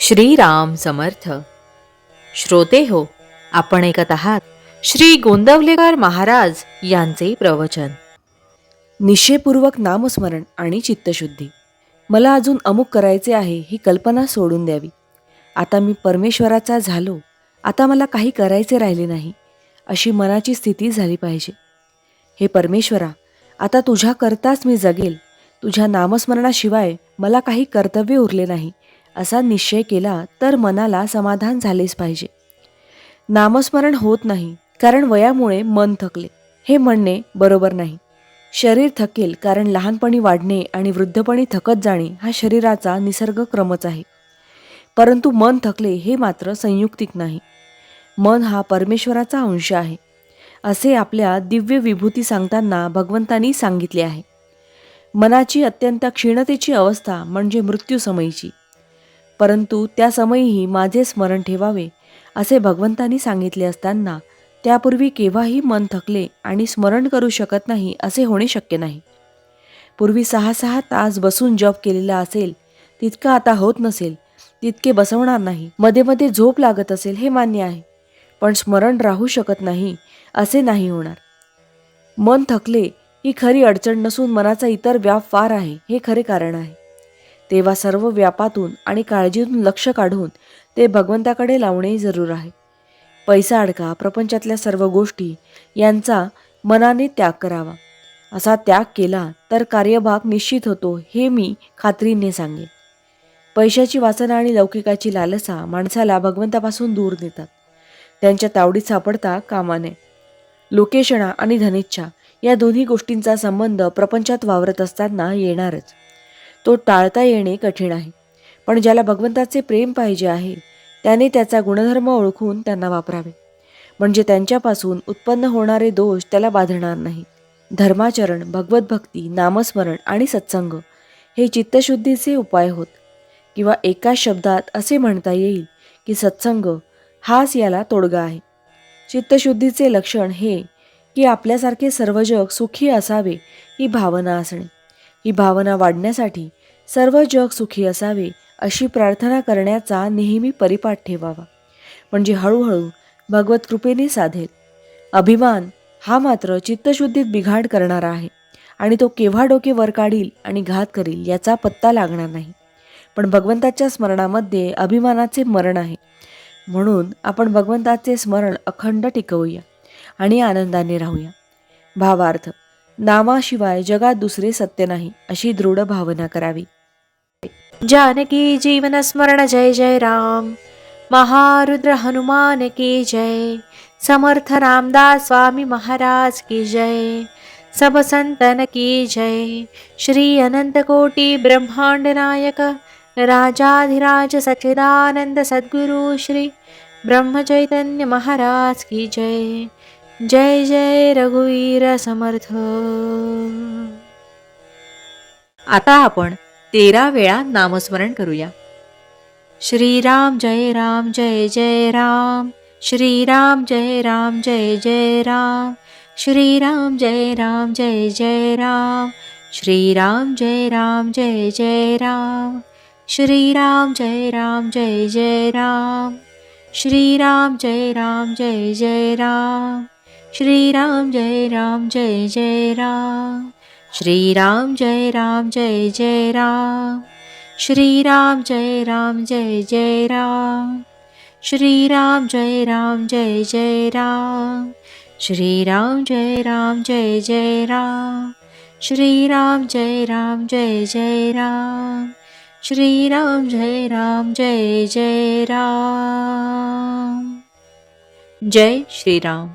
श्रीराम समर्थ. श्रोते हो, आपण ऐकत आहात श्री गोंदवलेकर महाराज यांचे प्रवचन. निश्चयपूर्वक नामस्मरण आणि चित्तशुद्धी. मला अजून अमुक करायचे आहे ही कल्पना सोडून द्यावी. आता मी परमेश्वराचा झालो, आता मला काही करायचे राहिले नाही, अशी मनाची स्थिती झाली पाहिजे. हे परमेश्वरा, आता तुझ्याकरताच मी जगेल, तुझ्या नामस्मरणाशिवाय मला काही कर्तव्य उरले नाही, असा निश्चय केला तर मनाला समाधान झालेच पाहिजे. नामस्मरण होत नाही कारण वयामुळे मन थकले, हे म्हणणे बरोबर नाही. शरीर थकेल कारण लहानपणी वाढणे आणि वृद्धपणी थकत जाणे हा शरीराचा निसर्ग क्रमच आहे. परंतु मन थकले हे मात्र संयुक्तिक नाही. मन हा परमेश्वराचा अंश आहे, असे आपल्या दिव्य विभूती सांगताना भगवंतांनी सांगितले आहे. मनाची अत्यंत क्षीणतेची अवस्था म्हणजे मृत्यूसमयीची. परंतु त्या समयीही माझे स्मरण ठेवावे असे भगवंतांनी सांगितले असताना त्यापूर्वी केव्हाही मन थकले आणि स्मरण करू शकत नाही असे होणे शक्य नाही. पूर्वी 6-6 तास बसून जप केलेला असेल तितकं आता होत नसेल, तितके बसवणार नाही. मध्ये मध्ये झोप लागत असेल हे मान्य आहे, पण स्मरण राहू शकत नाही असे नाही होणार. मन थकले ही खरी अडचण नसून मनाचा इतर व्याप फार आहे हे खरे कारण आहे. तेव्हा सर्व व्यापातून आणि काळजीतून लक्ष काढून ते भगवंताकडे लावणे जरूर आहे. पैसा अडका, प्रपंचातल्या सर्व गोष्टी यांचा मनाने त्याग करावा. असा त्याग केला तर कार्यभाग निश्चित होतो हे मी खात्रीने सांगेन. पैशाची वासना आणि लौकिकाची लालसा माणसाला भगवंतापासून दूर नेतात. त्यांच्या तावडीत सापडता कामा नये. लोकेशणा आणि धनेच्छा या दोन्ही गोष्टींचा संबंध प्रपंचात वावरत असताना येणारच. तो टाळता येणे कठीण आहे. पण ज्याला भगवंताचे प्रेम पाहिजे आहे त्याने त्याचा गुणधर्म ओळखून त्यांना वापरावे, म्हणजे त्यांच्यापासून उत्पन्न होणारे दोष त्याला बाधणार नाही. धर्माचरण, भगवतभक्ती, नामस्मरण आणि सत्संग हे चित्तशुद्धीचे उपाय होत. किंवा एका शब्दात असे म्हणता येईल की सत्संग हाच याला तोडगा आहे. चित्तशुद्धीचे लक्षण हे की आपल्यासारखे सर्व जग सुखी असावे ही भावना असणे. ही भावना वाढण्यासाठी सर्व जग सुखी असावे अशी प्रार्थना करण्याचा नेहमी परिपाठ ठेवावा, म्हणजे हळूहळू भगवत कृपेने साधेल. अभिमान हा मात्र चित्तशुद्धीत बिघाड करणारा आहे आणि तो केव्हा डोके वर काढील आणि घात करील याचा पत्ता लागणार नाही. पण भगवंताच्या स्मरणामध्ये अभिमानाचे मरण आहे. म्हणून आपण भगवंताचे स्मरण अखंड टिकवूया आणि आनंदाने राहूया. भावार्थ, नामाशिवाय जगात दुसरे सत्य नाही अशी दृढ भावना करावी. जानकी जीवन स्मरण जय जय राम. महारुद्र हनुमान की जय. समर्थ रामदास स्वामी महाराज की जय. सब संतन की जय. श्री अनंत कोटि ब्रह्मांड नायक राजाधिराज सच्चिदानंद सद्गुरु श्री ब्रह्म चैतन्य महाराज की जय. जय जय रघुवीर समर्थ. आता आपण 13 वेळा नामस्मरण करूया. श्रीराम जय राम जय जय राम. श्रीराम जय राम जय जय राम. श्रीराम जय राम जय जय राम. श्रीराम जय राम जय जय राम. श्रीराम जय राम जय जय राम. श्रीराम जय राम जय जय राम. श्रीराम जय राम जय जय राम. श्रीराम जय राम जय जय राम. श्रीराम जय राम जय जय राम. श्रीराम जय राम जय जय राम. श्रीराम जय राम जय जय राम. श्रीराम जय राम जय जय राम. श्रीराम जय राम जय जय राम. जय श्रीराम.